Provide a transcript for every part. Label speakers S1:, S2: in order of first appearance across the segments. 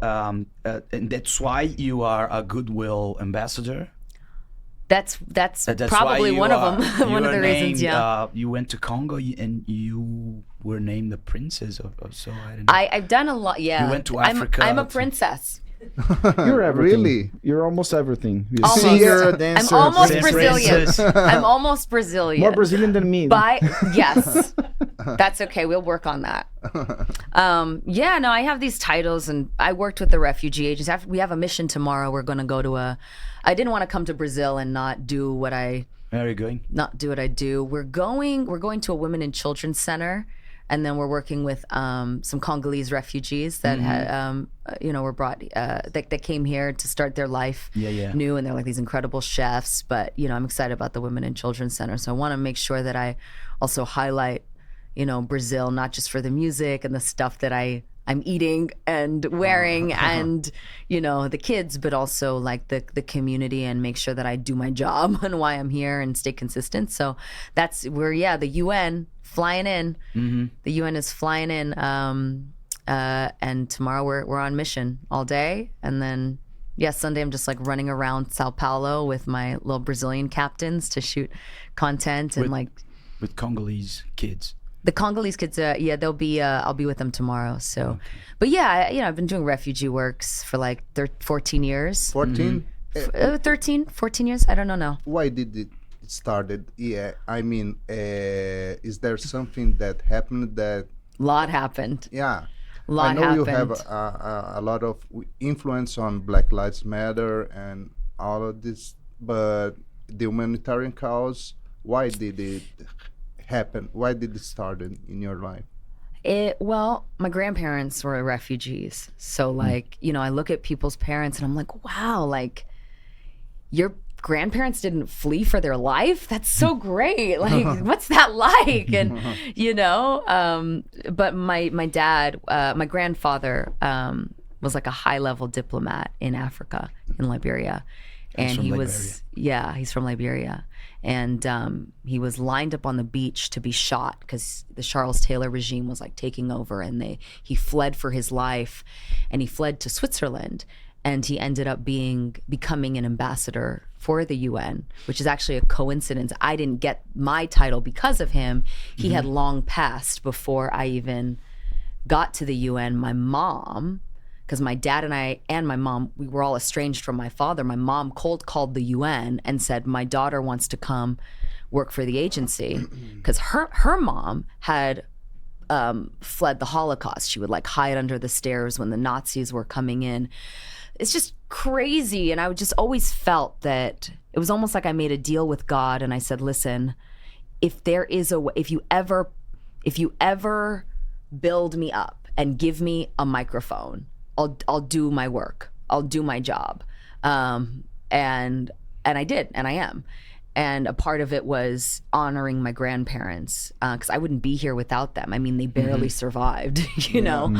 S1: So and that's why you are a goodwill ambassador.
S2: That's probably one of them. One of the reasons. Yeah.
S1: You went to Congo and you were named the princess or so. I don't know.
S2: I've done a lot. Yeah.
S1: You went to Africa.
S2: I'm a princess.
S3: You're everything.
S4: Really?
S3: You're almost everything. You're
S2: Almost.
S3: singer, dancer,
S2: I'm almost
S3: princess.
S2: Brazilian. I'm almost Brazilian.
S3: More Brazilian than me.
S2: Yes. That's okay. We'll work on that. Yeah, no, I have these titles, and I worked with the refugee agency. We have a mission tomorrow. We're going to go to I didn't want to come to Brazil and not do what I...
S1: Where are you going?
S2: Not do what I do. We're going to a women and children's center, and then we're working with some Congolese refugees that had, were brought, that came here to start their life new, and they're like these incredible chefs. But I'm excited about the Women and Children's Center, so I want to make sure that I also highlight, Brazil, not just for the music and the stuff that I'm eating and wearing and the kids, but also like the community, and make sure that I do my job and why I'm here and stay consistent. So that's where the UN flying in. The UN is flying in, and tomorrow we're on mission all day, and then Sunday I'm just like running around Sao Paulo with my little Brazilian captains to shoot content and
S1: with Congolese kids.
S2: The Congolese kids, they'll be. I'll be with them tomorrow. So, but I've been doing refugee works for like 14 years.
S4: 14?
S2: 13, 14 years. I don't know now.
S4: Why did it started? Yeah, I mean, is there something that happened that?
S2: Lot happened.
S4: Yeah.
S2: Lot
S4: I know
S2: happened.
S4: you have a lot of influence on Black Lives Matter and all of this, but the humanitarian cause, why did it happen? Why did it start in your life?
S2: Well, my grandparents were refugees. So I look at people's parents and I'm like, wow, like your grandparents didn't flee for their life? That's so great. Like, what's that like? And, but my dad, my grandfather was like a high level diplomat in Africa, in Liberia. And he's from Liberia. And he was lined up on the beach to be shot because the Charles Taylor regime was like taking over, and he fled for his life, and he fled to Switzerland, and he ended up becoming an ambassador for the UN, which is actually a coincidence. I didn't get my title because of him. He had long passed before I even got to the UN. My mom, because my dad and I and my mom, we were all estranged from my father. My mom cold called the UN and said, my daughter wants to come work for the agency, because her mom had fled the Holocaust. She would like hide under the stairs when the Nazis were coming in. It's just crazy. And I just always felt that it was almost like I made a deal with God, and I said, listen, if there is a way, if you ever build me up and give me a microphone, I'll do my work. I'll do my job. And I did, and I am. And a part of it was honoring my grandparents, because I wouldn't be here without them. I mean, they barely survived, you know?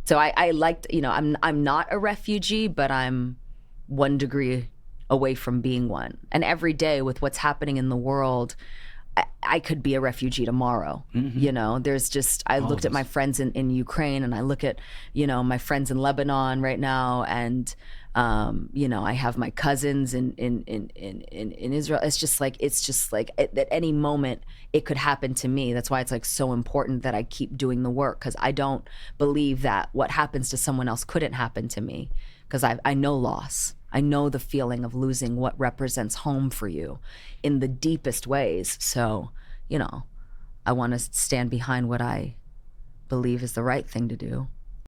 S2: So I liked, I'm not a refugee, but I'm 1 degree away from being one. And every day with what's happening in the world, I could be a refugee tomorrow. There's just, I looked at my friends in Ukraine, and I look at, my friends in Lebanon right now, and I have my cousins in Israel. It's just like at any moment it could happen to me. That's why it's like so important that I keep doing the work, because I don't believe that what happens to someone else couldn't happen to me, because I know loss. I know the feeling of losing what represents home for you in the deepest ways. So, I want to stand behind what I believe is the right thing to do.